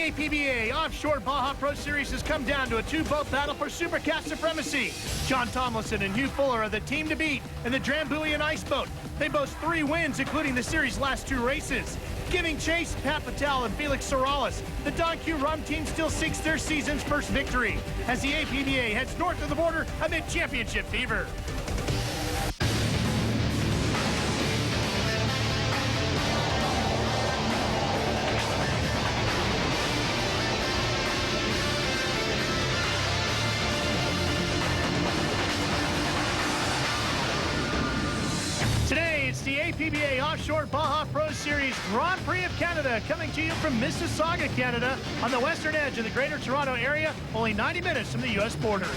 APBA Offshore Baja Pro Series has come down to a two-boat battle for Supercast supremacy. John Tomlinson and Hugh Fuller are the team to beat in the Drambuie Ice Boat. They boast 3 wins, including the series' last 2 races. Giving chase, Pat Patel and Felix Sorales. The Don Q Rum team still seeks their season's first victory as the APBA heads north of the border amid championship fever. Today, it's the APBA Offshore Baja Pro Series Grand Prix of Canada, coming to you from Mississauga, Canada, on the western edge of the Greater Toronto Area, only 90 minutes from the U.S. border.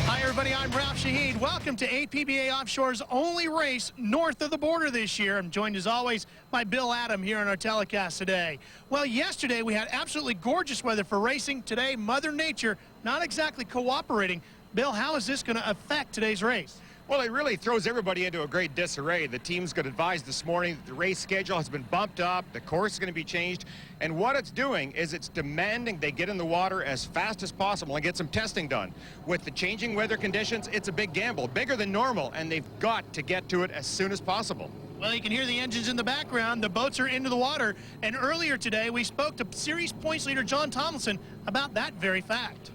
Hi, everybody. I'm Ralph Shahid. Welcome to APBA Offshore's only race north of the border this year. I'm joined, as always, by Bill Adam here on our telecast today. Well, yesterday we had absolutely gorgeous weather for racing. Today, Mother Nature not exactly cooperating. Bill, how is this going to affect today's race? Well, it really throws everybody into a great disarray. The team's got advised this morning that the race schedule has been bumped up, the course is going to be changed, and what it's doing is it's demanding they get in the water as fast as possible and get some testing done. With the changing weather conditions, it's a big gamble, bigger than normal, and they've got to get to it as soon as possible. Well, you can hear the engines in the background. The boats are into the water, and earlier today we spoke to series points leader John Tomlinson about that very fact.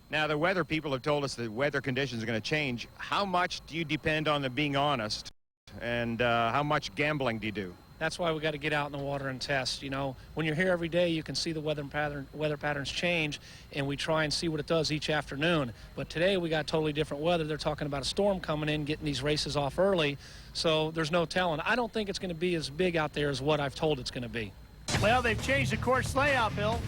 Now, the weather people have told us that weather conditions are going to change. How much do you depend on them being honest, and how much gambling do you do? That's why we got to get out in the water and test. You know, when you're here every day, you can see the weather patterns change, and we try and see what it does each afternoon. But today we got totally different weather. They're talking about a storm coming in, getting these races off early, so there's no telling. I don't think it's going to be as big out there as what I've told it's going to be. Well, they've changed the course layout, Bill.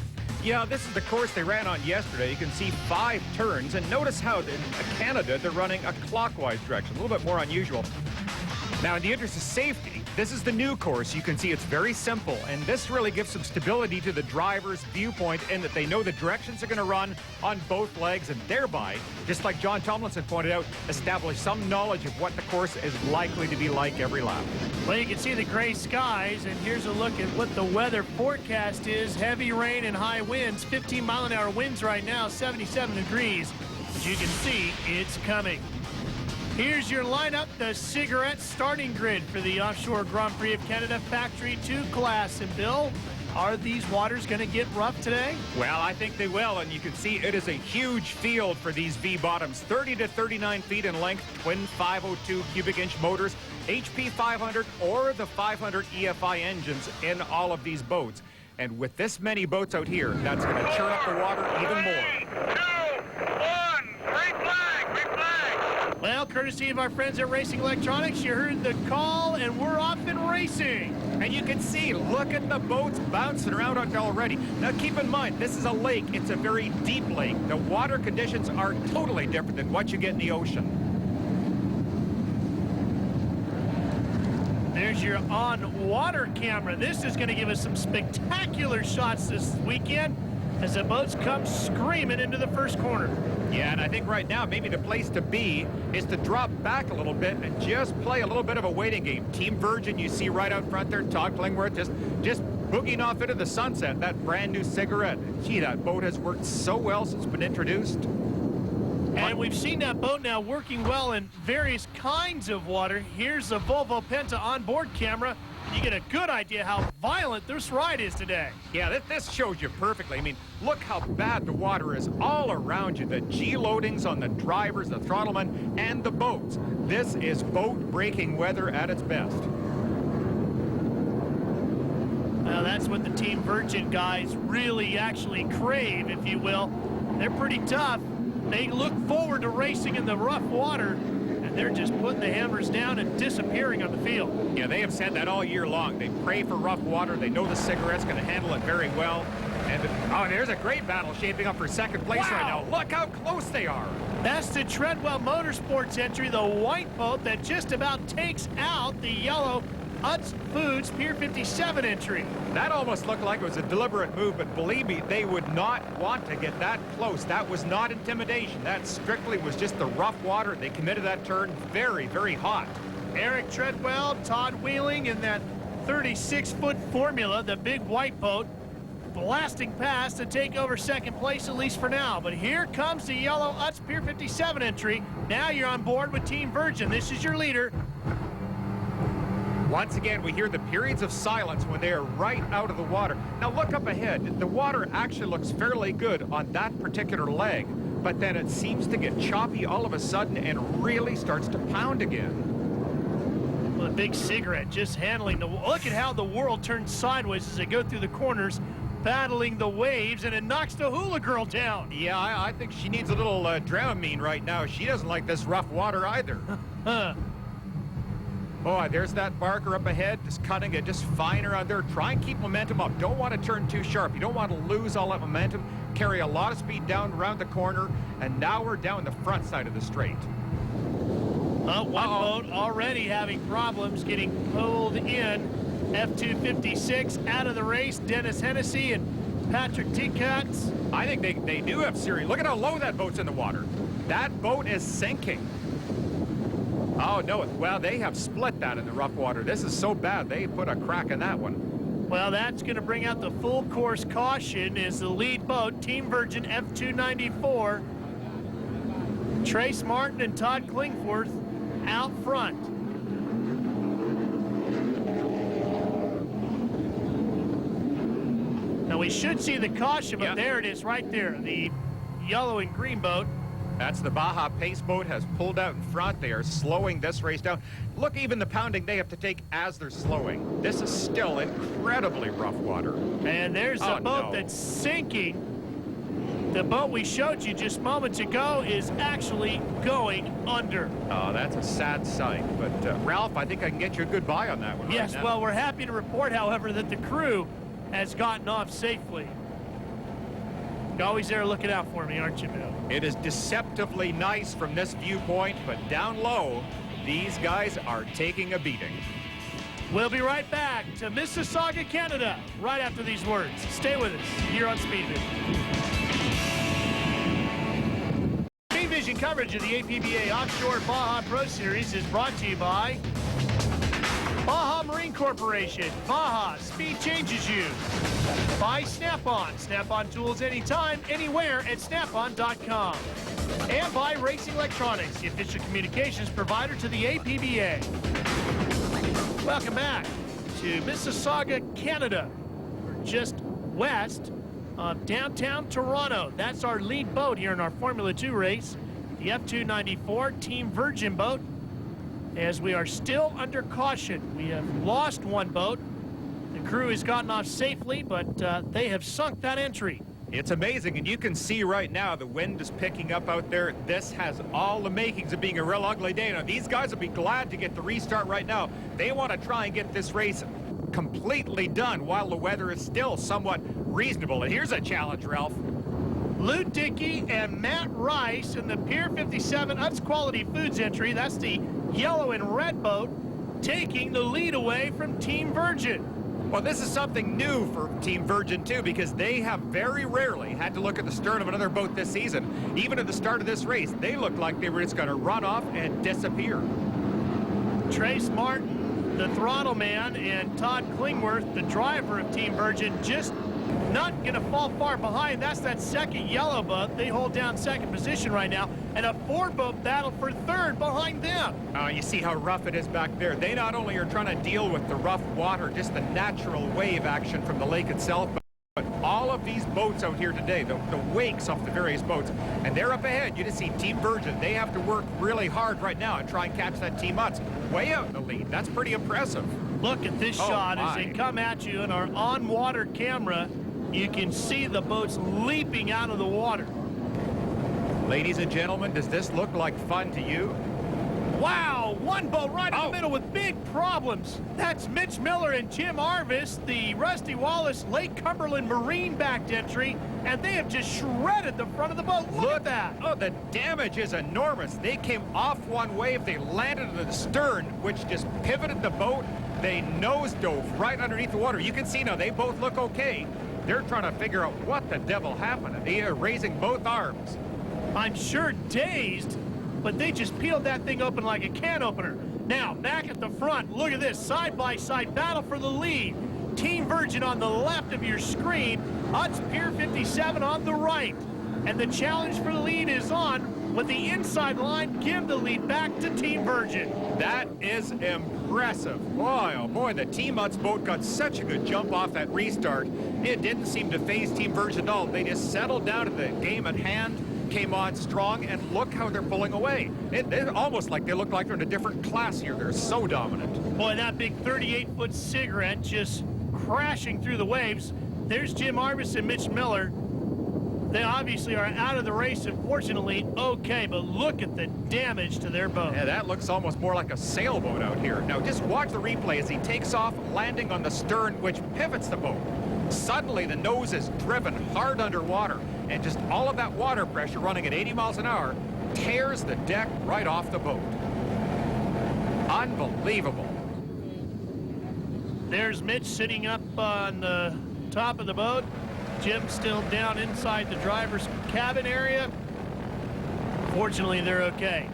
Yeah, this is the course they ran on yesterday. You can see 5 turns, and notice how in Canada they're running a clockwise direction, a little bit more unusual. Now, in the interest of safety, this is the new course. You can see it's very simple, and this really gives some stability to the driver's viewpoint in that they know the directions are going to run on both legs, and thereby, just like John Tomlinson pointed out, establish some knowledge of what the course is likely to be like every lap. Well, you can see the gray skies, and here's a look at what the weather forecast is. Heavy rain and high winds, 15-mile-an-hour winds right now, 77 degrees. But you can see it's coming. Here's your lineup, the cigarette starting grid for the Offshore Grand Prix of Canada Factory 2 class. And Bill, are these waters going to get rough today? Well, I think they will, and you can see it is a huge field for these V-bottoms, 30 to 39 feet in length, twin 502 cubic inch motors, HP 500 or the 500 EFI engines in all of these boats. And with this many boats out here, that's going to churn up the water even more. 3, 2, 1, green flag, green flag. Well, courtesy of our friends at Racing Electronics, you heard the call, and we're off and racing. And you can see, look at the boats bouncing around out there already. Now keep in mind, this is a lake. It's a very deep lake. The water conditions are totally different than what you get in the ocean. There's your on-water camera. This is going to give us some spectacular shots this weekend as the boats come screaming into the first corner. Yeah, and I think right now maybe the place to be is to drop back a little bit and just play a little bit of a waiting game. Team Virgin, you see right out front there, Todd Klingworth just boogieing off into the sunset, that brand new cigarette. Gee, that boat has worked so well since it's been introduced. And we've seen that boat now working well in various kinds of water. Here's the Volvo Penta onboard camera. You get a good idea how violent this ride is today. Yeah, this shows you perfectly. I mean, look how bad the water is all around you. The G-loadings on the drivers, the throttlemen, and the boats. This is boat-breaking weather at its best. Now, that's what the Team Virgin guys really actually crave, if you will. They're pretty tough. They look forward to racing in the rough water, and they're just putting the hammers down and disappearing on the field. Yeah, they have said that all year long. They pray for rough water. They know the cigarette's going to handle it very well. And oh, there's a great battle shaping up for second place right now. Look how close they are. That's the Treadwell Motorsports entry, the white boat that just about takes out the yellow Utz Foods Pier 57 entry. That almost looked like it was a deliberate move, but believe me, they would not want to get that close. That was not intimidation. That strictly was just the rough water. They committed that turn very, very hot. Eric Treadwell, Todd Wheeling in that 36-foot Formula, the big white boat. blasting past to take over second place, at least for now. But here comes the yellow Utz Pier 57 entry. Now you're on board with Team Virgin. This is your leader. Once again, we hear the periods of silence when they are right out of the water. Now look up ahead. The water actually looks fairly good on that particular leg, but then it seems to get choppy all of a sudden and really starts to pound again. Well, a big cigarette just handling the... Look at how the world turns sideways as they go through the corners, battling the waves, and it knocks the hula girl down. Yeah, I think she needs a little Dramamine right now. She doesn't like this rough water either. Boy, there's that barker up ahead, just cutting it just finer on there. Try and keep momentum up. Don't want to turn too sharp. You don't want to lose all that momentum. Carry a lot of speed down around the corner, and now we're down the front side of the straight. One boat already having problems getting pulled in. F256 out of the race. Dennis Hennessy and Patrick Ticats. I think they do have serious. Look at how low that boat's in the water. That boat is sinking. Oh, no. Well, they have split that in the rough water. This is so bad, they put a crack in that one. Well, that's going to bring out the full course caution as the lead boat, Team Virgin F294. Trace Martin and Todd Klingforth out front. Now, we should see the caution, but there it is right there. The yellow and green boat. That's the Baja Pace boat has pulled out in front. They are slowing this race down. Look, even the pounding they have to take as they're slowing. This is still incredibly rough water. And there's a boat that's sinking. The boat we showed you just moments ago is actually going under. Oh, that's a sad sight. But, Ralph, I think I can get you a good buy on that one. Yes, well, we're happy to report, however, that the crew has gotten off safely. You're always there looking out for me, aren't you, Bill? It is deceptively nice from this viewpoint, but down low, these guys are taking a beating. We'll be right back to Mississauga, Canada, right after these words. Stay with us here on Speed Vision. Speed Vision coverage of the APBA Offshore Baja Pro Series is brought to you by Baja Marine Corporation. Baja, speed changes you. By Snap-on. Snap-on tools anytime, anywhere at snap-on.com. And by Racing Electronics, the official communications provider to the APBA. Welcome back to Mississauga, Canada. We're just west of downtown Toronto. That's our lead boat here in our Formula 2 race, the F294 Team Virgin boat. As we are still under caution. We have lost one boat. The crew has gotten off safely, but they have sunk that entry. It's amazing, and you can see right now the wind is picking up out there. This has all the makings of being a real ugly day. Now, these guys will be glad to get the restart right now. They want to try and get this race completely done while the weather is still somewhat reasonable. And here's a challenge, Ralph. Lou Dickey and Matt Rice in the Pier 57 Utz Quality Foods entry. That's the yellow and red boat taking the lead away from Team Virgin. Well, this is something new for Team Virgin, too, because they have very rarely had to look at the stern of another boat this season. Even at the start of this race, they looked like they were just going to run off and disappear. Trace Martin, the throttle man, and Todd Klingworth, the driver of Team Virgin, just not going to fall far behind. That's that second yellow boat. They hold down second position right now, and a Ford boat battle for third behind them. You see how rough it is back there. They not only are trying to deal with the rough water, just the natural wave action from the lake itself, but all of these boats out here today, the wakes off the various boats, and they're up ahead. You just see Team Virgin. They have to work really hard right now and try and catch that Team Utz way out in the lead. That's pretty impressive. Look at this shot as they come at you in our on-water camera. You can see the boats leaping out of the water. Ladies and gentlemen, does this look like fun to you? Wow, one boat right in the middle with big problems. That's Mitch Miller and Jim Arvis, the Rusty Wallace Lake Cumberland Marine backed entry, and they have just shredded the front of the boat. Look at that. Oh, the damage is enormous. They came off one wave, they landed at the stern, which just pivoted the boat. They nose dove right underneath the water. You can see now they both look okay. They're trying to figure out what the devil happened. They are raising both arms. I'm sure dazed, but they just peeled that thing open like a can opener. Now, back at the front, look at this side-by-side battle for the lead. Team Virgin on the left of your screen, Utz Pier 57 on the right. And the challenge for the lead is on with the inside line. Give the lead back to Team Virgin. That is impressive. Boy, oh boy, the Team Utz boat got such a good jump off that restart. It didn't seem to phase Team Virgin at all. They just settled down to the game at hand, came on strong, and look how they're pulling away. They're almost like they look like they're in a different class here. They're so dominant. Boy, that big 38-foot cigarette just crashing through the waves. There's Jim Arvis and Mitch Miller. They obviously are out of the race, unfortunately. Okay, but look at the damage to their boat. Yeah, that looks almost more like a sailboat out here. Now, just watch the replay as he takes off, landing on the stern, which pivots the boat. Suddenly, the nose is driven hard underwater, and just all of that water pressure running at 80 miles an hour tears the deck right off the boat. Unbelievable. There's Mitch sitting up on the top of the boat. Jim's still down inside the driver's cabin area. Fortunately, they're okay.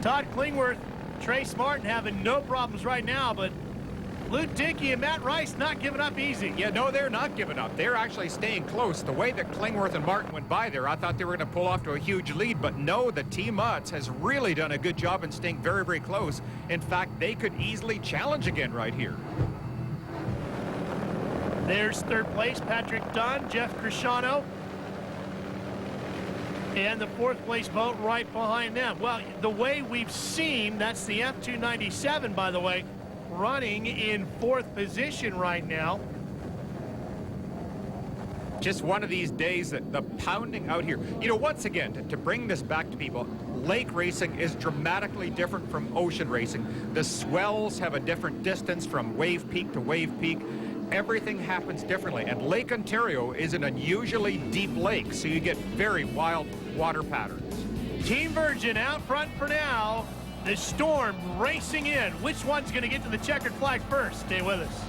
Todd Klingworth, Trace Martin having no problems right now, but Luke Dickey and Matt Rice not giving up easy. Yeah, no, they're not giving up. They're actually staying close. The way that Klingworth and Martin went by there, I thought they were going to pull off to a huge lead, but no, the Team Utz has really done a good job in staying very, very close. In fact, they could easily challenge again right here. There's third place, Patrick Dunn, Jeff Cresciano, and the fourth place boat right behind them. Well, the way we've seen, that's the F297, by the way, running in fourth position right now. Just one of these days that the pounding out here. You know, once again, to bring this back to people, lake racing is dramatically different from ocean racing. The swells have a different distance from wave peak to wave peak. Everything happens differently, and Lake Ontario is an unusually deep lake, so you get very wild water patterns. Team Virgin out front for now. The Storm racing in. Which one's going to get to the checkered flag first? Stay with us.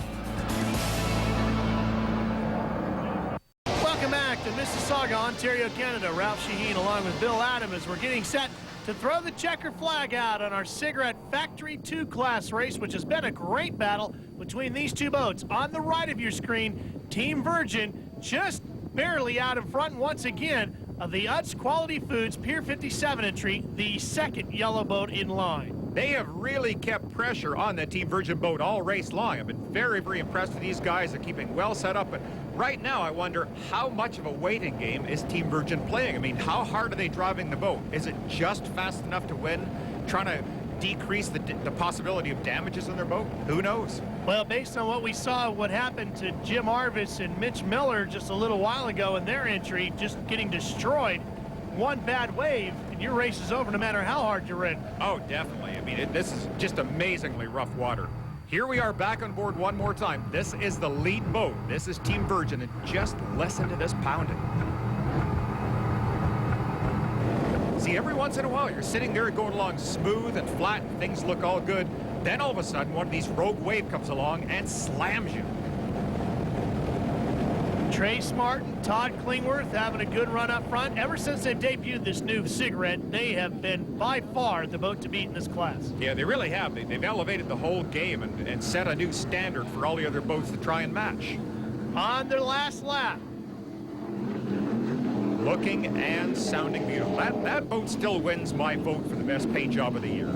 Welcome back to Mississauga, Ontario, Canada. Ralph Shaheen along with Bill Adam as we're getting set to throw the checkered flag out on our Cigarette Factory 2 class race, which has been a great battle between these two boats. On the right of your screen, Team Virgin just barely out in front once again of the Utz Quality Foods Pier 57 entry, the second yellow boat in line. They have really kept pressure on the Team Virgin boat all race long. I've been very, very impressed with these guys. They're keeping well set up, but right now I wonder how much of a waiting game is Team Virgin playing? I mean, how hard are they driving the boat? Is it just fast enough to win? Trying to decrease the possibility of damages on their boat? Who knows? Well, based on what we saw, what happened to Jim Arvis and Mitch Miller just a little while ago in their entry, just getting destroyed. One bad wave, and your race is over no matter how hard you're in. Oh, definitely. I mean, this is just amazingly rough water. Here we are back on board one more time. This is the lead boat. This is Team Virgin, and just listen to this pounding. See, every once in a while, you're sitting there going along smooth and flat, and things look all good. Then all of a sudden, one of these rogue wave comes along and slams you. Trace Martin, Todd Klingworth having a good run up front. Ever since they've debuted this new cigarette, they have been by far the boat to beat in this class. Yeah, they really have. They've elevated the whole game and set a new standard for all the other boats to try and match. On their last lap. Looking and sounding beautiful. That boat still wins my vote for the best paint job of the year.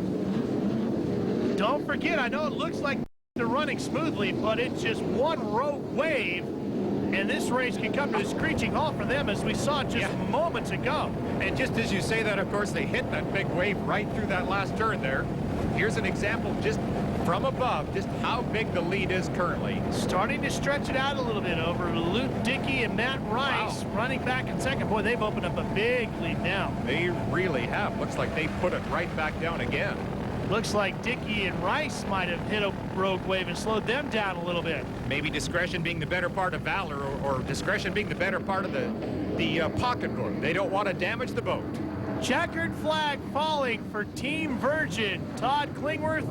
Don't forget, I know it looks like they're running smoothly, but it's just one rogue wave. And this race can come to a screeching halt for them, as we saw just moments ago. And just as you say that, of course, they hit that big wave right through that last turn there. Here's an example just from above, just how big the lead is currently. Starting to stretch it out a little bit over Luke Dickey and Matt Rice. Wow. Running back in second. Boy, they've opened up a big lead now. They really have. Looks like they put it right back down again. Looks like Dickey and Rice might have hit a rogue wave and slowed them down a little bit. Maybe discretion being the better part of valor, or discretion being the better part of the pocketbook. They don't want to damage the boat. Checkered flag falling for Team Virgin. Todd Klingworth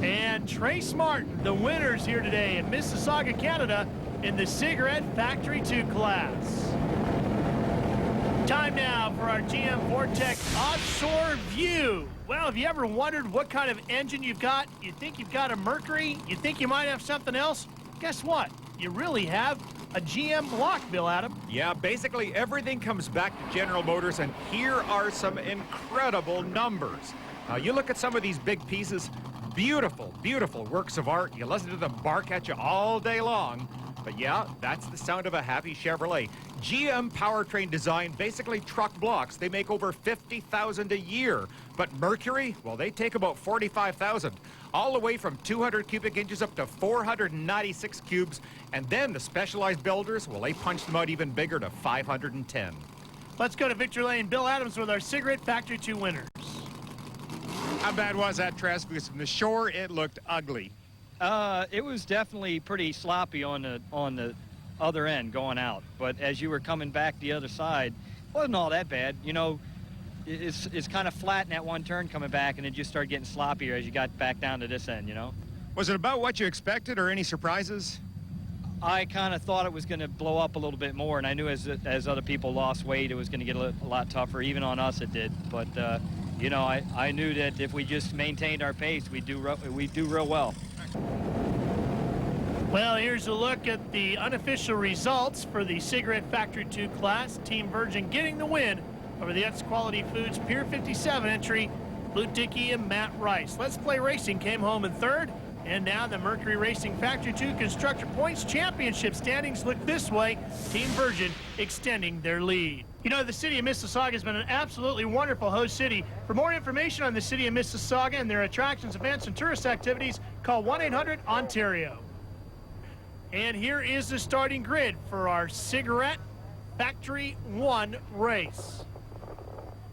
and Trace Martin, the winners here today in Mississauga, Canada, in the Cigarette Factory 2 class. Time now for our GM Vortec Offshore View. Well, have you ever wondered what kind of engine you've got? You think you've got a Mercury? You think you might have something else? guess what? You really have a GM block, Bill Adam. Yeah, basically everything comes back to General Motors, and here are some incredible numbers. You look at some of these big pieces, beautiful, beautiful works of art. You listen to them bark at you all day long. But yeah, that's the sound of a happy Chevrolet. GM powertrain design, basically truck blocks. They make over 50,000 a year. But Mercury, well, they take about 45,000. All the way from 200 cubic inches up to 496 cubes. And then the specialized builders, well, they punch them out even bigger to 510. Let's go to Victory Lane. Bill Adams with our Cigarette Factory 2 winners. How bad was that, Tress? Because from the shore, it looked ugly. It was definitely pretty sloppy on the other end going out. But as you were coming back the other side, it wasn't all that bad. You know, it's kind of flat in that one turn coming back, and it just started getting sloppier as you got back down to this end, you know. Was it about what you expected or any surprises? I kind of thought it was going to blow up a little bit more, and I knew as other people lost weight, it was going to get a lot tougher. Even on us, it did. But, you know, I knew that if we just maintained our pace, we'd do real well. Well, here's a look at the unofficial results for the Cigarette Factory 2 class. Team Virgin getting the win over the X Quality Foods Pier 57 entry, Blue Dickey and Matt Rice. Let's Play Racing came home in third. And now the Mercury Racing Factory 2 Constructor Points Championship standings look this way. Team Virgin extending their lead. You know, the city of Mississauga has been an absolutely wonderful host city. For more information on the city of Mississauga and their attractions, events, and tourist activities, call 1-800-ONTARIO. And here is the starting grid for our Cigarette Factory 1 race.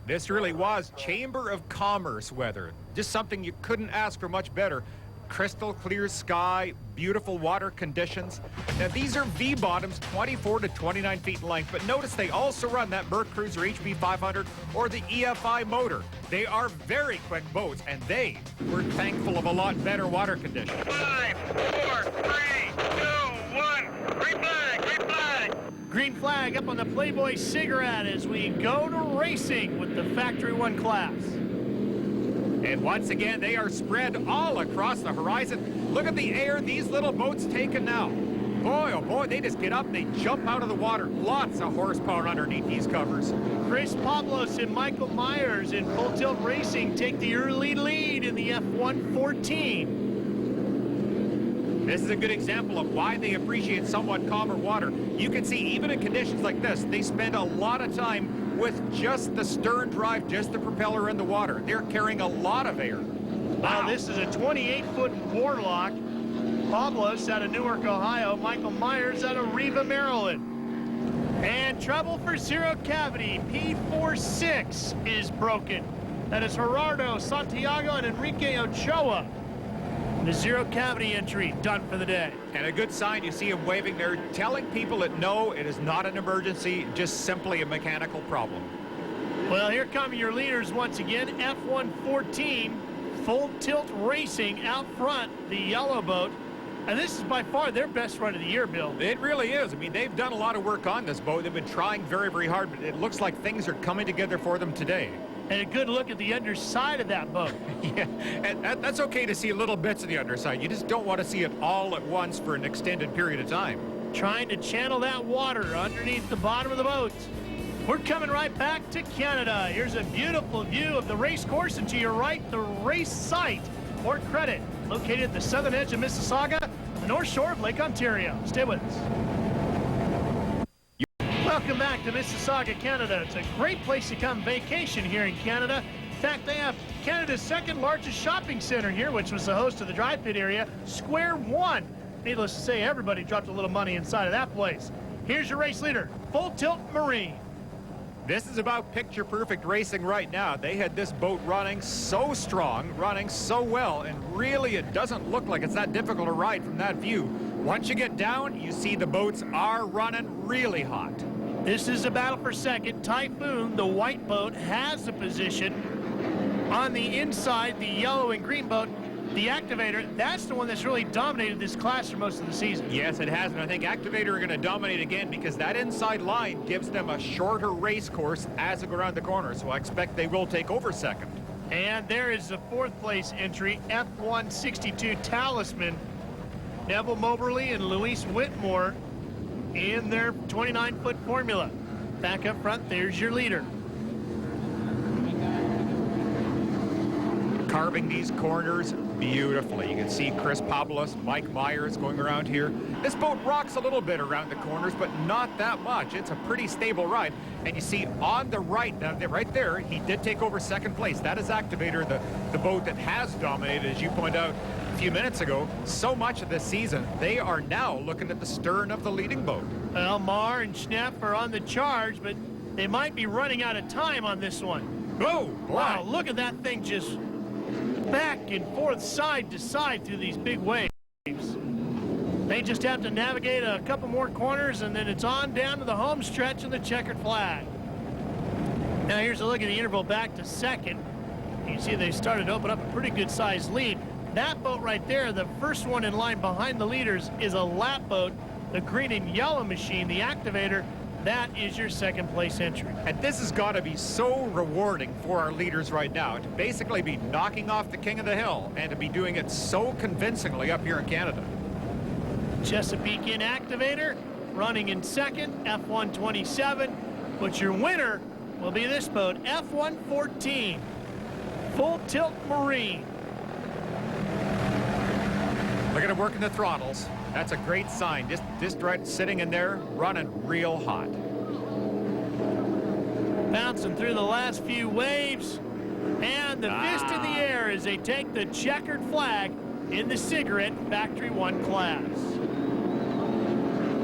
This really was Chamber of Commerce weather. Just something you couldn't ask for much better. Crystal clear sky, beautiful water conditions. Now these are V-bottoms, 24 to 29 feet in length, but notice they also run that Merc Cruiser HP 500 or the EFI motor. They are very quick boats, and they were thankful of a lot better water conditions. 5, 4, 3, 2, 1. Green flag, green flag. Green flag up on the Playboy Cigarette as we go to racing with the Factory 1 class. And once again, they are spread all across the horizon. Look at the air these little boats taking now. Boy, oh boy, they just get up, they jump out of the water. Lots of horsepower underneath these covers. Chris Pablos and Michael Myers in Full Tilt Racing take the early lead in the F114. This is a good example of why they appreciate somewhat calmer water. You can see even in conditions like this, they spend a lot of time with just the stern drive, just the propeller in the water. They're carrying a lot of air. Wow, this is a 28-foot Warlock. Pablos out of Newark, Ohio. Michael Myers out of Riva, Maryland. And trouble for Zero Cavity. P46 is broken. That is Gerardo Santiago and Enrique Ochoa. The Zero Cavity entry done for the day. And a good sign, you see him waving there, telling people that no, it is not an emergency, just simply a mechanical problem. Well, here come your leaders once again. F114, Full Tilt Racing out front, the yellow boat. And this is by far their best run of the year, Bill. It really is. I mean, they've done a lot of work on this boat. They've been trying very, very hard, but it looks like things are coming together for them today. And a good look at the underside of that boat. Yeah, and that's okay to see little bits of the underside. You just don't want to see it all at once for an extended period of time. Trying to channel that water underneath the bottom of the boat. We're coming right back to Canada. Here's a beautiful view of the race course, and to your right, the race site. Port Credit, located at the southern edge of Mississauga, the north shore of Lake Ontario. Stay with us. Welcome back to Mississauga, Canada. It's a great place to come vacation here in Canada. In fact, they have Canada's second largest shopping center here, which was the host of the dry pit area, Square One. Needless to say, everybody dropped a little money inside of that place. Here's your race leader, Full Tilt Marine. This is about picture-perfect racing right now. They had this boat running so strong, running so well, and really it doesn't look like it's that difficult to ride from that view. Once you get down, you see the boats are running really hot. This is a battle for second. Typhoon, the white boat, has the position. On the inside, the yellow and green boat, the Activator, that's the one that's really dominated this class for most of the season. Yes, it has, and I think Activator are going to dominate again because that inside line gives them a shorter race course as they go around the corner, so I expect they will take over second. And there is the fourth place entry, F162 Talisman. Neville Moberly and Luis Whitmore in their 29-foot formula. Back up front, there's your leader. Carving these corners beautifully. You can see Chris Pablos, Mike Myers going around here. This boat rocks a little bit around the corners, but not that much. It's a pretty stable ride. And you see on the right, right there, he did take over second place. That is Activator, the boat that has dominated, as you pointed out a few minutes ago, so much of this season. They are now looking at the stern of the leading boat. Well, Marr and Schnepp are on the charge, but they might be running out of time on this one. Oh, boy. Wow, look at that thing just back and forth, side to side through these big waves. They just have to navigate a couple more corners, and then it's on down to the home stretch of the checkered flag. Now here's a look at the interval back to second. You can see they started to open up a pretty good sized lead. That boat right there, the first one in line behind the leaders, is a lap boat, the green and yellow machine, the Activator. That is your second place entry. And this has got to be so rewarding for our leaders right now, to basically be knocking off the king of the hill and to be doing it so convincingly up here in Canada. Chesapeake in Activator, running in second, F127. But your winner will be this boat, F114, Full Tilt Marine. Look at him working the throttles. That's a great sign. Just right sitting in there, running real hot. Bouncing through the last few waves. And the fist in the air as they take the checkered flag in the Cigarette Factory 1 class.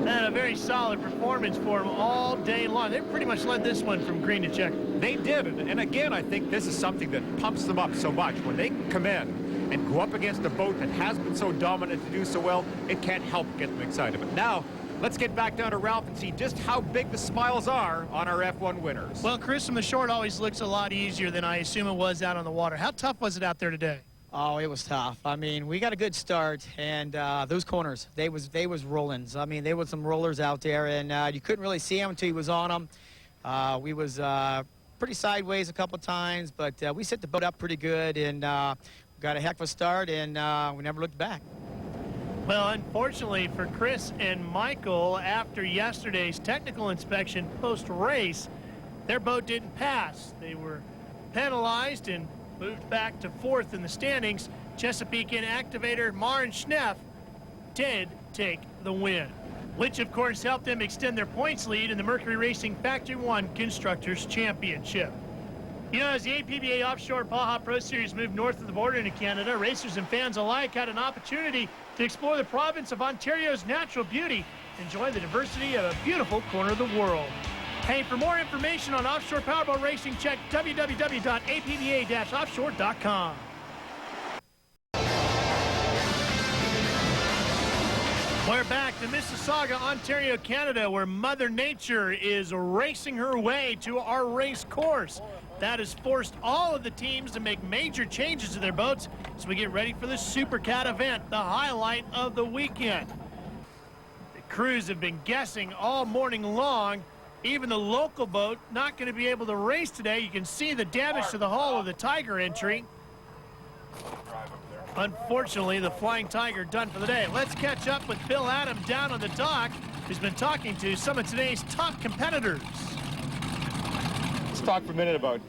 And a very solid performance for them all day long. They pretty much led this one from green to checker. They did. And again, I think this is something that pumps them up so much. When they come in and go up against a boat that has been so dominant to do so well, it can't help get them excited. But now, let's get back down to Ralph and see just how big the smiles are on our F1 winners. Well, Chris, from the short always looks a lot easier than I assume it was out on the water. How tough was it out there today? Oh, it was tough. I mean, we got a good start, and those corners, they was rollings. I mean, there was some rollers out there, and you couldn't really see them until he was on them. We was pretty sideways a couple times, but we set the boat up pretty good, and got a heck of a start, and we never looked back. Well, unfortunately for Chris and Michael, after yesterday's technical inspection post-race, their boat didn't pass. They were penalized and moved back to fourth in the standings. Chesapeake and Activator Marr and Schnepp did take the win, which of course helped them extend their points lead in the Mercury Racing Factory 1 Constructors Championship. You know, as the APBA Offshore Baja Pro Series moved north of the border into Canada, racers and fans alike had an opportunity to explore the province of Ontario's natural beauty, enjoy the diversity of a beautiful corner of the world. Hey, for more information on offshore powerboat racing, check www.apba-offshore.com. We're back to Mississauga, Ontario, Canada, where Mother Nature is racing her way to our race course. That has forced all of the teams to make major changes to their boats as we get ready for the Super Cat event, the highlight of the weekend. The crews have been guessing all morning long. Even the local boat not going to be able to race today. You can see the damage to the hull of the Tiger entry. Unfortunately, the Flying Tiger done for the day. Let's catch up with Bill Adam down on the dock, who's been talking to some of today's top competitors. Let's talk for a minute about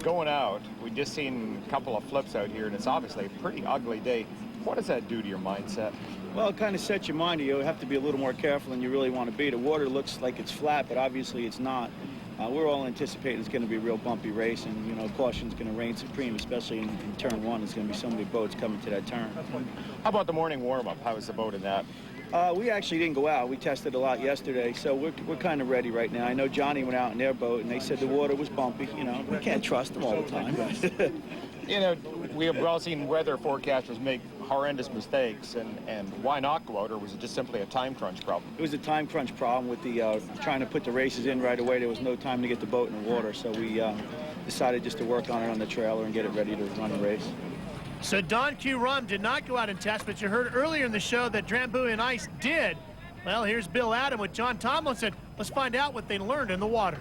going out. We just seen a couple of flips out here, and it's obviously a pretty ugly day. What does that do to your mindset? Well, it kind of sets your mind. You have to be a little more careful than you really want to be. The water looks like it's flat, but obviously it's not. We're all anticipating it's going to be a real bumpy race, and, you know, caution's going to reign supreme, especially in turn one. There's going to be so many boats coming to that turn. How about the morning warm-up? How was the boat in that? We actually didn't go out. We tested a lot yesterday, so we're kind of ready right now. I know Johnny went out in their boat, and they said the water was bumpy. You know, we can't trust them all the time. You know, we have all seen weather forecasters make horrendous mistakes, and why not go out, or was it just simply a time crunch problem? It was a time crunch problem with the trying to put the races in right away. There was no time to get the boat in the water, so we decided just to work on it on the trailer and get it ready to run the race. So Don Q. Rum did not go out and test, but you heard earlier in the show that Drambuie and Ice did. Well, here's Bill Adam with John Tomlinson. Let's find out what they learned in the water.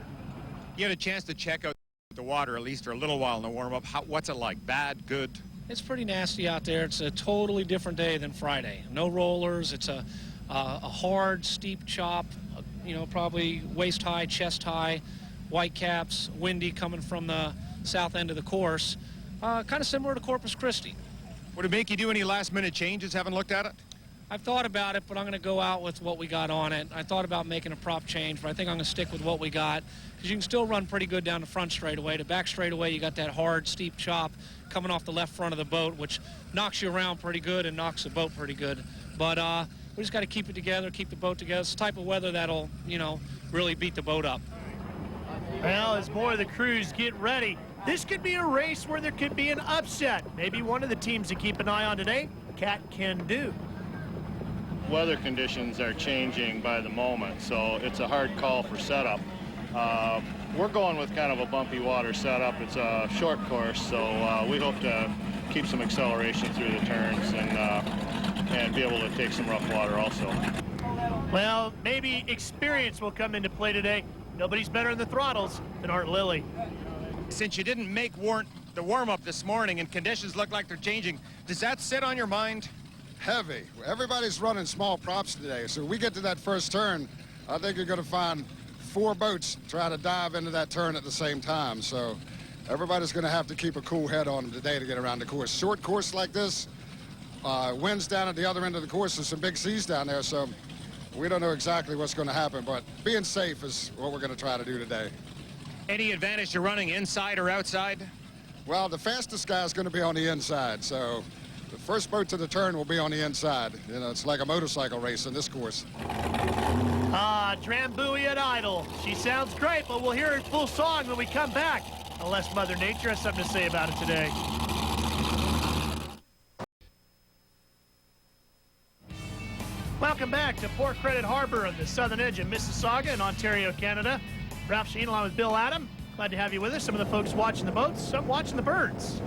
You had a chance to check out the water, at least for a little while in the warm-up. What's it like? Bad, good? It's pretty nasty out there. It's a totally different day than Friday. No rollers. It's a hard, steep chop, you know, probably waist high, chest high, white caps, windy coming from the south end of the course. Kind of similar to Corpus Christi. Would it make you do any last-minute changes? Haven't looked at it? I've thought about it, but I'm going to go out with what we got on it. I thought about making a prop change, but I think I'm going to stick with what we got because you can still run pretty good down the front straightaway. The back straightaway, you got that hard, steep chop coming off the left front of the boat, which knocks you around pretty good and knocks the boat pretty good. But we just got to keep it together, keep the boat together. It's the type of weather that'll, you know, really beat the boat up. Well, as more of the crews get ready, this could be a race where there could be an upset. Maybe one of the teams to keep an eye on today, Cat Can Do. Weather conditions are changing by the moment, so it's a hard call for setup. We're going with kind of a bumpy water setup. It's a short course, so we hope to keep some acceleration through the turns and be able to take some rough water also. Well, maybe experience will come into play today. Nobody's better in the throttles than Art Lilly. Since you didn't make the warm-up this morning and conditions look like they're changing, does that sit on your mind? Heavy. Everybody's running small props today, so we get to that first turn, I think you're going to find 4 boats trying to dive into that turn at the same time. So everybody's going to have to keep a cool head on them today to get around the course. Short course like this, winds down at the other end of the course. There's some big seas down there, so we don't know exactly what's going to happen, but being safe is what we're going to try to do today. Any advantage to running inside or outside? Well, the fastest guy is going to be on the inside, so the first boat to the turn will be on the inside. You know, it's like a motorcycle race in this course. Drambuie at idle. She sounds great, but we'll hear her full song when we come back. Unless Mother Nature has something to say about it today. Welcome back to Port Credit Harbor on the southern edge of Mississauga in Ontario, Canada. Ralph Sheen along with Bill Adam. Glad to have you with us. Some of the folks watching the boats, some watching the birds.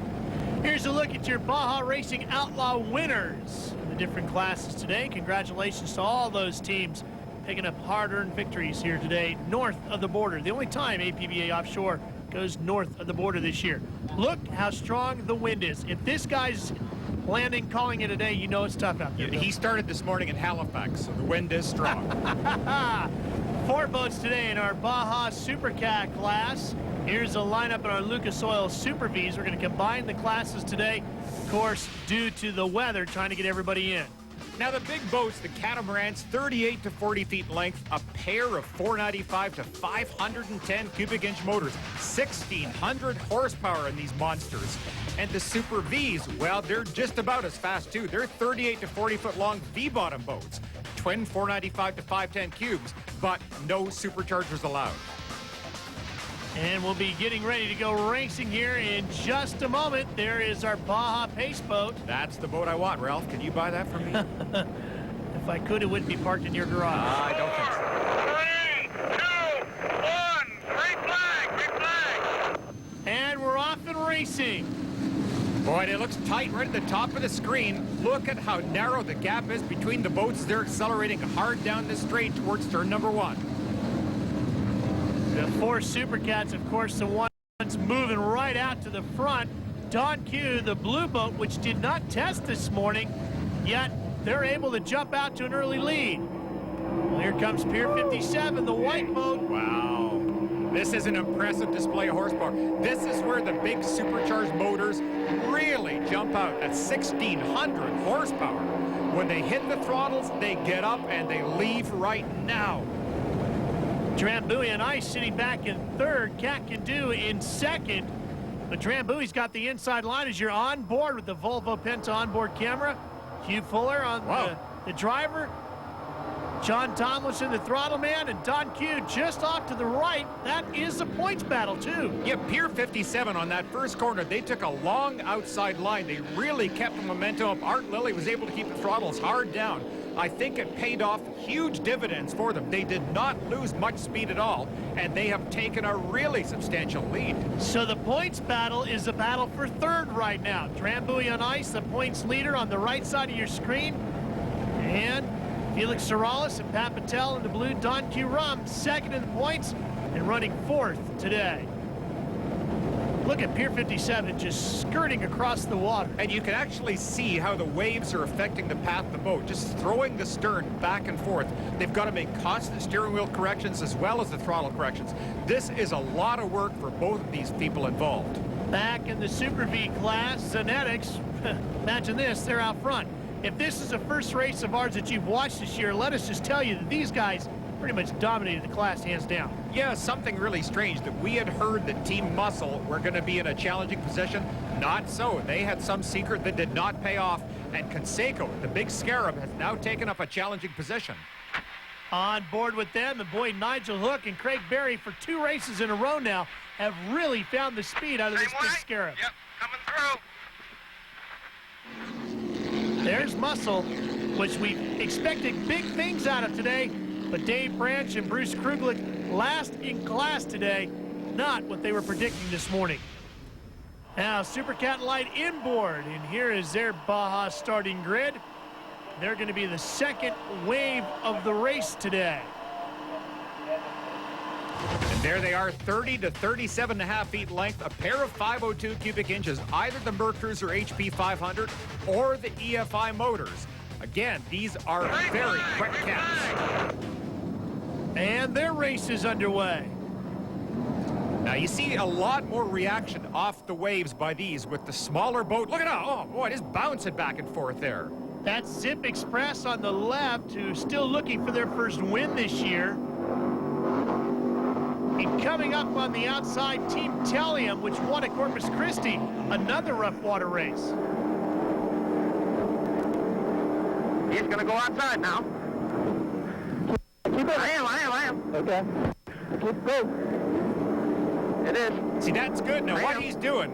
Here's a look at your Baja Racing Outlaw winners in the different classes today. Congratulations to all those teams picking up hard-earned victories here today north of the border. The only time APBA Offshore goes north of the border this year. Look how strong the wind is. If this guy's landing, calling it a day, you know it's tough out there. He started this morning in Halifax, so the wind is strong. 4 boats today in our Baja Super Cat class. Here's a lineup in our Lucas Oil Super V's. We're going to combine the classes today, of course, due to the weather, trying to get everybody in. Now the big boats, the catamarans, 38 to 40 feet in length, a pair of 495 to 510 cubic inch motors, 1,600 horsepower in these monsters. And the Super V's, well, they're just about as fast too. They're 38 to 40 foot long V-bottom boats, twin 495 to 510 cubes, but no superchargers allowed. And we'll be getting ready to go racing here in just a moment. There is our Baja Pace boat. That's the boat I want, Ralph. Can you buy that for me? If I could, it wouldn't be parked in your garage. I don't think so. 3, 2, 1, green flag, green flag. And we're off and racing. Boy, it looks tight right at the top of the screen. Look at how narrow the gap is between the boats. They're accelerating hard down the straight towards turn number 1. The 4 Super Cats, of course, the ones moving right out to the front. Don Q, the blue boat, which did not test this morning, yet they're able to jump out to an early lead. Well, here comes Pier 57, the white boat. Wow. This is an impressive display of horsepower. This is where the big supercharged motors really jump out at 1,600 horsepower. When they hit the throttles, they get up and they leave right now. Drambuie and Ice sitting back in 3rd. Cat Can Do in 2nd. But Drambuie's got the inside line as you're on board with the Volvo Penta onboard camera. Hugh Fuller on the driver. John Tomlinson, the throttle man, and Don Q just off to the right. That is a points battle, too. Yeah, Pier 57 on that first corner, they took a long outside line. They really kept the momentum up. Art Lilly was able to keep the throttles hard down. I think it paid off huge dividends for them. They did not lose much speed at all, and they have taken a really substantial lead. So the points battle is a battle for 3rd right now. Drambuie on Ice, the points leader on the right side of your screen. And Felix Sorales and Pat Patel in the blue. Don Q Rum 2nd in the points and running 4th today. Look at Pier 57 just skirting across the water. And you can actually see how the waves are affecting the path of the boat, just throwing the stern back and forth. They've got to make constant steering wheel corrections as well as the throttle corrections. This is a lot of work for both of these people involved. Back in the Super V class, Zenetics, imagine this, they're out front. If this is the first race of ours that you've watched this year, let us just tell you that these guys pretty much dominated the class hands down. Yeah, something really strange that we had heard that Team Muscle were going to be in a challenging position. Not so. They had some secret that did not pay off. And Conseco, the big scarab, has now taken up a challenging position. On board with them, and boy, Nigel Hook and Craig Berry for 2 races in a row now have really found the speed out of this big scarab. Yep, coming through. There's Muscle, which we expected big things out of today, but Dave Branch and Bruce Kruglich last in class today, not what they were predicting this morning. Now, Super Cat Light inboard, and here is their Baja starting grid. They're going to be the second wave of the race today. And there they are, 30 to 37.5 feet length, a pair of 502 cubic inches, either the Mercruiser HP 500 or the EFI motors. Again, these are very quick cats. And their race is underway. Now you see a lot more reaction off the waves by these with the smaller boat. Look at that, oh boy, it is bouncing back and forth there. That's Zip Express on the left, who's still looking for their first win this year. And coming up on the outside, Team Tellium, which won at Corpus Christi, another rough water race. He's going to go outside now. Keep it. I am. Okay. Keep going. It is. See, that's good. Now what he's doing,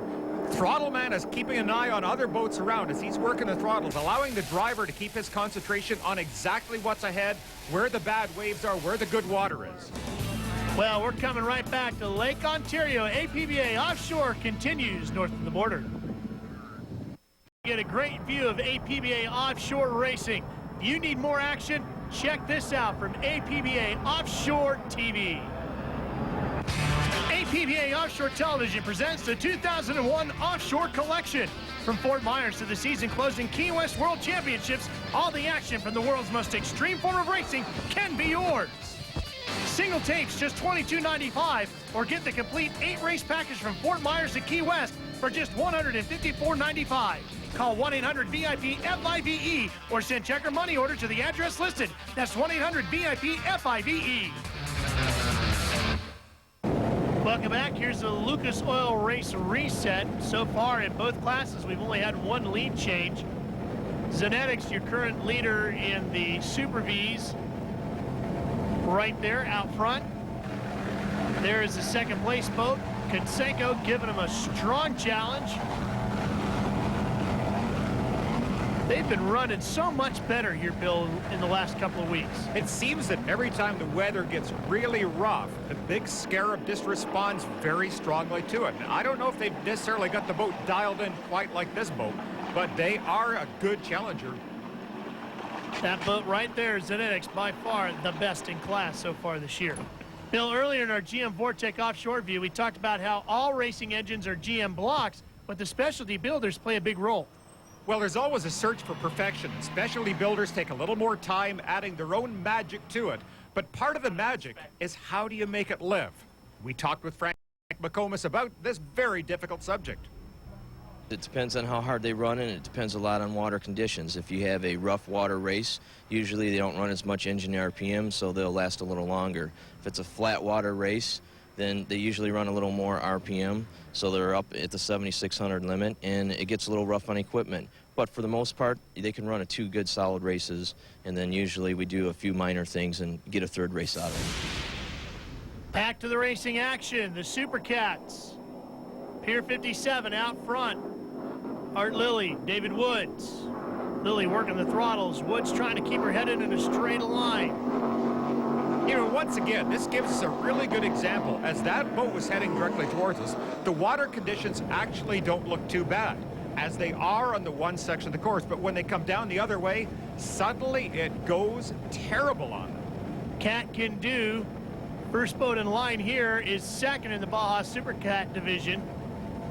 Throttle Man is keeping an eye on other boats around as he's working the throttles, allowing the driver to keep his concentration on exactly what's ahead, where the bad waves are, where the good water is. Well, we're coming right back to Lake Ontario. APBA Offshore continues north of the border. Get a great view of APBA Offshore racing. If you need more action, check this out from APBA Offshore TV. APBA Offshore Television presents the 2001 Offshore Collection. From Fort Myers to the season-closing Key West World Championships, all the action from the world's most extreme form of racing can be yours. Single tapes just $22.95, or get the complete 8-race package from Fort Myers to Key West for just $154.95. Call 1-800-VIP-FIVE or send check or money order to the address listed. That's 1-800-VIP-FIVE. Welcome back. Here's the Lucas Oil Race reset. So far in both classes, we've only had one lead change. Zenetics, your current leader in the Super Vs, right there out front. There is the second place boat. Conseco giving him a strong challenge. They've been running so much better here, Bill, in the last couple of weeks. It seems that every time the weather gets really rough, the big scarab just responds very strongly to it. Now, I don't know if they've necessarily got the boat dialed in quite like this boat, but they are a good challenger. That boat right there, Zenetics, by far the best in class so far this year. Bill, earlier in our GM Vortec Offshore view, we talked about how all racing engines are GM blocks, but the specialty builders play a big role. Well, there's always a search for perfection. Specialty builders take a little more time adding their own magic to it. But part of the magic is how do you make it live? We talked with Frank McComas about this very difficult subject. It depends on how hard they run, and it depends a lot on water conditions. If you have a rough water race, usually they don't run as much engine RPM, so they'll last a little longer. If it's a flat water race, then they usually run a little more RPM, so they're up at the 7,600 limit, and it gets a little rough on equipment. But for the most part, they can run 2 good solid races, and then usually we do a few minor things and get a 3rd race out of it. Back to the racing action, the Super Cats. Pier 57 out front. Art Lilly, David Woods. Lilly working the throttles. Woods trying to keep her headed in a straight line. You know, once again, this gives us a really good example. As that boat was heading directly towards us, the water conditions actually don't look too bad, as they are on the one section of the course. But when they come down the other way, suddenly it goes terrible on them. Cat can do. First boat in line here is second in the Baja Super Cat division.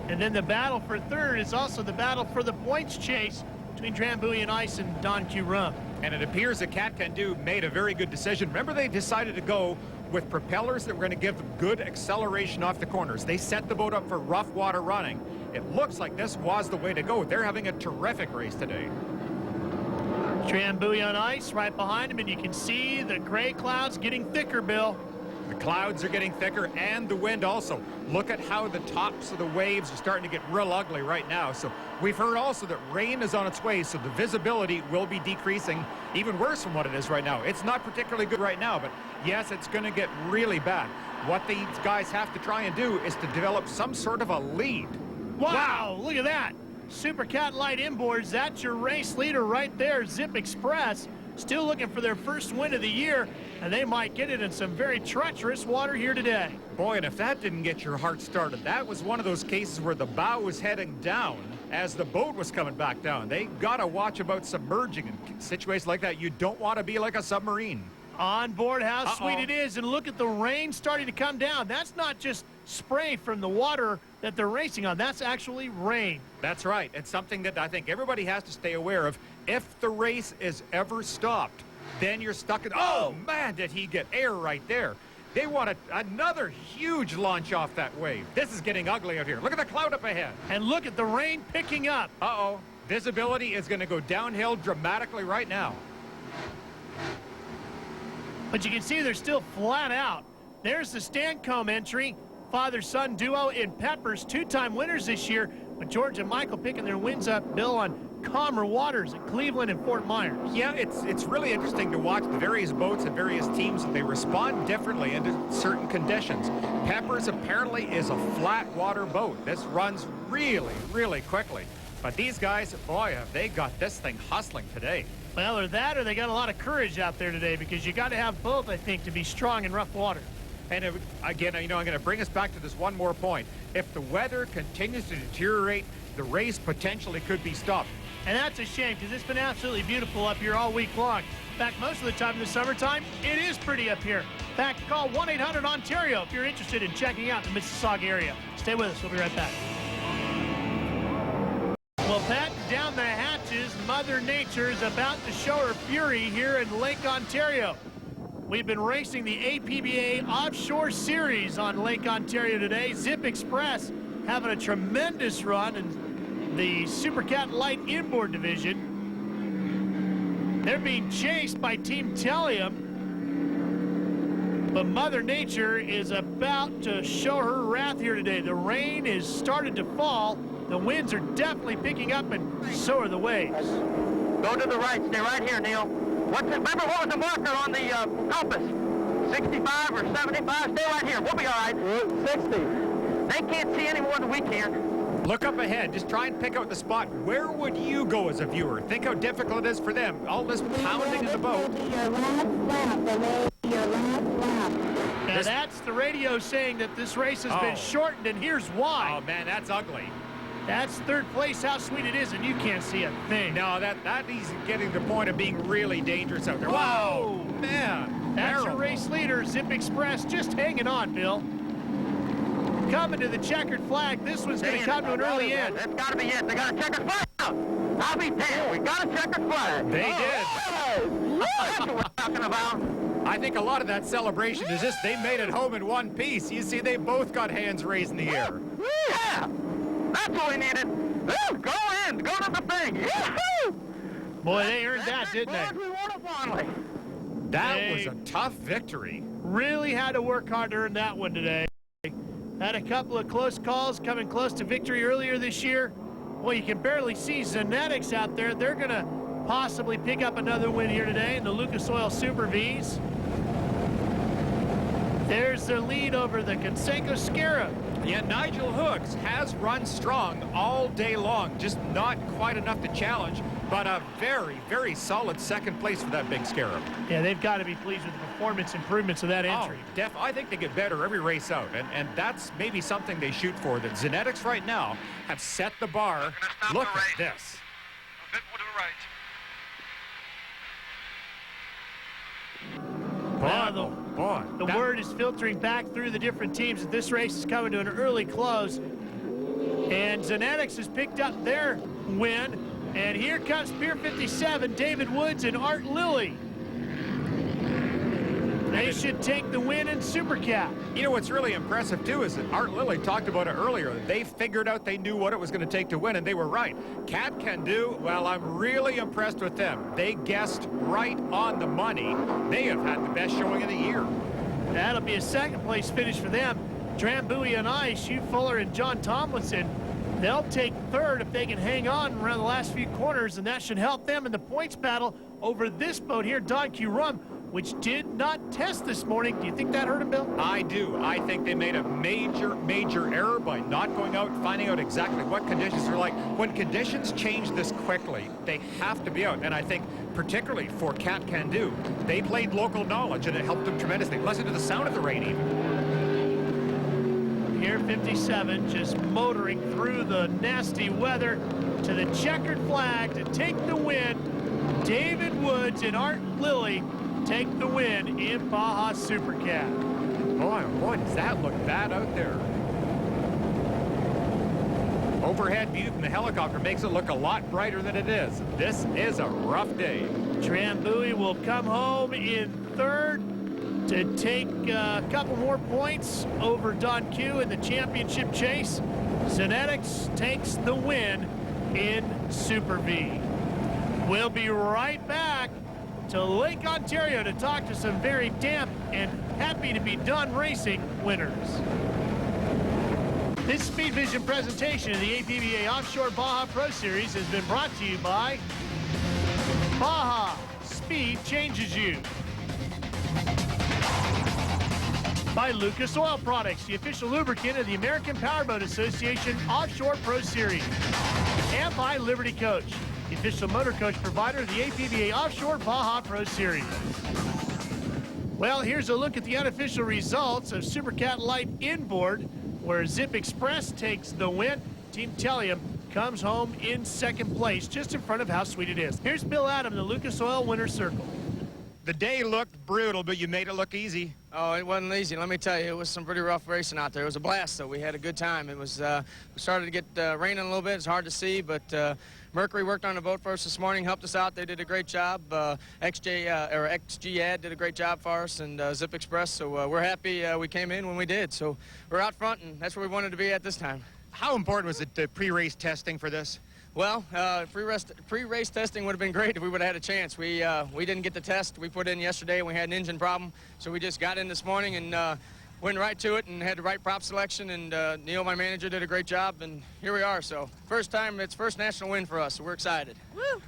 And then the battle for third is also the battle for the points chase between Drambuie and Ice and Don Q Rum. And it appears that Katmandoo made a very good decision. Remember, they decided to go with propellers that were going to give them good acceleration off the corners. They set the boat up for rough water running. It looks like this was the way to go. They're having a terrific race today. Drambuie on ice right behind him, and you can see the gray clouds getting thicker, Bill. The clouds are getting thicker and the wind also. Look at how the tops of the waves are starting to get real ugly right now. So we've heard also that rain is on its way, so the visibility will be decreasing even worse from what it is right now. It's not particularly good right now, but yes, it's going to get really bad. What these guys have to try and do is to develop some sort of a lead. Wow, look at that. Super Cat Light inboards, that's your race leader right there, Zip Express. Still looking for their first win of the year, and they might get it in some very treacherous water here today. Boy, and if that didn't get your heart started, that was one of those cases where the bow was heading down as the boat was coming back down. They got to watch about submerging in situations like that. You don't want to be like a submarine. On board, how sweet it is, and look at the rain starting to come down. That's not just spray from the water that they're racing on. That's actually rain. That's right. It's something that I think everybody has to stay aware of. If the race is ever stopped, then you're stuck in... Oh, man, did he get air right there. They want another huge launch off that wave. This is getting ugly out here. Look at the cloud up ahead. And look at the rain picking up. Uh-oh. Visibility is going to go downhill dramatically right now. But you can see they're still flat out. There's the Stancomb entry. Father-son duo in Peppers, two-time winners this year, with George and Michael picking their wins up, Bill, on calmer waters at Cleveland and Fort Myers. Yeah, it's really interesting to watch the various boats and various teams. They respond differently into certain conditions. Peppers apparently is a flat water boat. This runs really, really quickly. But these guys, boy, have they got this thing hustling today. Well, or that, or they got a lot of courage out there today, because you got to have both, I think, to be strong in rough water. And again, you know, I'm going to bring us back to this one more point. If the weather continues to deteriorate, the race potentially could be stopped. And that's a shame, because it's been absolutely beautiful up here all week long. In fact, most of the time in the summertime, it is pretty up here. In fact, call 1-800-ONTARIO if you're interested in checking out the Mississauga area. Stay with us. We'll be right back. Well, Pat, down the hatches, Mother Nature is about to show her fury here in Lake Ontario. We've been racing the APBA Offshore Series on Lake Ontario today. Zip Express having a tremendous run in the Super Cat Light Inboard Division. They're being chased by Team Telium. But Mother Nature is about to show her wrath here today. The rain has started to fall. The winds are definitely picking up, and so are the waves. Go to the right. Stay right here, Neil. Remember what was the marker on the compass? 65 or 75? Stay right here. We'll be all right. 60. They can't see any more than we can. Look up ahead. Just try and pick out the spot. Where would you go as a viewer? Think how difficult it is for them. All this pounding in the boat. Now that's the radio saying that this race has been shortened, and here's why. Oh, man, that's ugly. That's third place, how sweet it is, and you can't see a thing. No, that is getting to the point of being really dangerous out there. Whoa! Whoa, man. That's your race leader, Zip Express, just hanging on, Bill. Coming to the checkered flag. This one's going to come to an early end. That's got to be it. They got a checkered flag out. I'll be damned. We got a checkered flag. They did. That's what we're talking about. I think a lot of that celebration is just they made it home in one piece. You see, they both got hands raised in the air. Yeah. That's what we needed. Woo, go in. Go to the thing. Yahoo! Boy, they earned that, didn't they? We won it finally. That was a tough victory. Really had to work hard to earn that one today. Had a couple of close calls coming close to victory earlier this year. Well, you can barely see Zenetics out there. They're going to possibly pick up another win here today in the Lucas Oil Super Vs. There's their lead over the Conseco Scarab. Yeah, Nigel Hooks has run strong all day long. Just not quite enough to challenge, but a very, very solid second place for that big Scarab. Yeah, they've got to be pleased with the performance improvements of that entry. I think they get better every race out, and that's maybe something they shoot for. That Zenetics right now have set the bar. Look at this. A bit to the right. The word is filtering back through the different teams that this race is coming to an early close. And Zenetics has picked up their win. And here comes Pier 57, David Woods and Art Lilly. They should take the win in Super Cat. You know what's really impressive, too, is that Art Lilly talked about it earlier. They figured out they knew what it was going to take to win, and they were right. Cat Can Do, well, I'm really impressed with them. They guessed right on the money. They have had the best showing of the year. That'll be a second-place finish for them. Drambuie and Ice, Hugh Fuller and John Tomlinson. They'll take third if they can hang on around the last few corners, and that should help them in the points battle over this boat here, Don Q Rum, which did not test this morning. Do you think that hurt him, Bill? I do. I think they made a major error by not going out and finding out exactly what conditions are like. When conditions change this quickly, they have to be out. And I think particularly for Cat Can Do, they played local knowledge, and it helped them tremendously. Listen to the sound of the rain even. Pier 57 just motoring through the nasty weather to the checkered flag to take the win. David Woods and Art Lilly take the win in Baja Super Cat. Boy, oh boy, does that look bad out there. Overhead view from the helicopter makes it look a lot brighter than it is. This is a rough day. Drambuie will come home in third to take a couple more points over Don Q in the championship chase. Zenetics takes the win in Super V. We'll be right back to Lake Ontario to talk to some very damp and happy to be done racing winners. This Speed Vision presentation of the APBA Offshore Baja Pro Series has been brought to you by Baja. Speed changes you. By Lucas Oil Products, the official lubricant of the American Powerboat Association Offshore Pro Series. And by Liberty Coach, the official motor coach provider of the APBA Offshore Baja Pro Series. Well, here's a look at the unofficial results of Super Cat Light Inboard, where Zip Express takes the win. Team Telium comes home in second place, just in front of How Sweet It Is. Here's Bill Adam, the Lucas Oil Winner's Circle. The day looked brutal, but you made it look easy. Oh, it wasn't easy. Let me tell you, it was some pretty rough racing out there. It was a blast, though. We had a good time. It was, we started to get raining a little bit. It's hard to see, but Mercury worked on the boat for us this morning, helped us out. They did a great job. XG Ad did a great job for us, and Zip Express. So we're happy we came in when we did. So we're out front, and that's where we wanted to be at this time. How important was it, the pre-race testing for this? Well, pre-race testing would have been great if we would have had a chance. We didn't get the test. We put in yesterday and we had an engine problem, so we just got in this morning and went right to it and had the right prop selection, and Neil, my manager, did a great job, and here we are. So first time, it's first national win for us, so we're excited. Woo!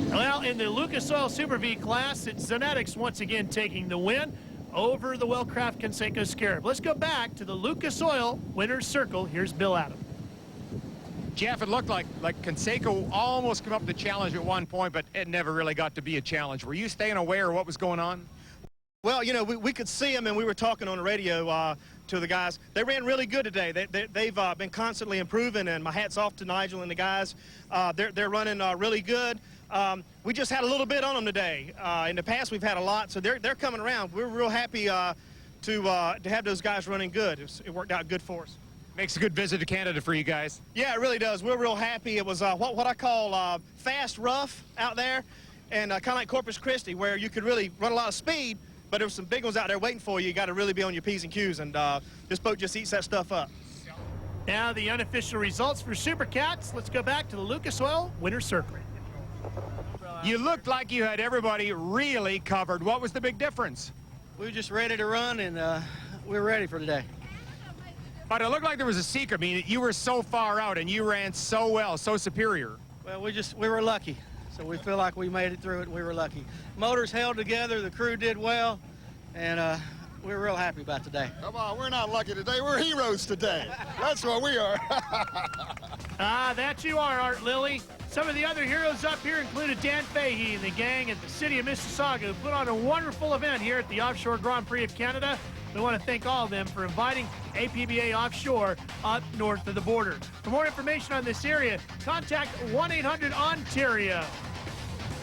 Well, in the Lucas Oil Super V class, it's Zenetics once again taking the win over the Wellcraft Conseco Scarab. Let's go back to the Lucas Oil Winner's Circle. Here's Bill Adam. Jeff, it looked like Conseco almost came up with the challenge at one point, but it never really got to be a challenge. Were you staying aware of what was going on? Well, you know, we could see them, and we were talking on the radio to the guys. They ran really good today. They've been constantly improving, and my hat's off to Nigel and the guys. They're running really good. We just had a little bit on them today. In the past, we've had a lot, so they're coming around. We're real happy to have those guys running good. It worked out good for us. Makes a good visit to Canada for you guys. Yeah, it really does. We're real happy. It was what I call fast, rough out there, and kind of like Corpus Christi, where you could really run a lot of speed, but there were some big ones out there waiting for you. You got to really be on your P's and Q's, and this boat just eats that stuff up. Now the unofficial results for Super Cats. Let's go back to the Lucas Oil Winner's Circle. You looked like you had everybody really covered. What was the big difference? We were just ready to run, and we were ready for today. But it looked like there was a secret. I mean, you were so far out, and you ran so well, so superior. Well, we were lucky. So we feel like we made it through it. We were lucky. Motors held together. The crew did well, and we're real happy about today. Come on, we're not lucky today. We're heroes today. That's what we are. That you are, Art Lilly. Some of the other heroes up here included Dan Fahey and the gang at the city of Mississauga, who put on a wonderful event here at the Offshore Grand Prix of Canada. We want to thank all of them for inviting APBA Offshore up north of the border. For more information on this area, contact 1-800-ONTARIO.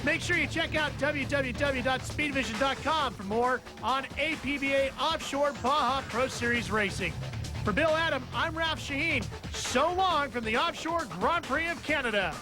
Make sure you check out www.speedvision.com for more on APBA Offshore Baja Pro Series Racing. For Bill Adam, I'm Ralph Shaheen. So long from the Offshore Grand Prix of Canada.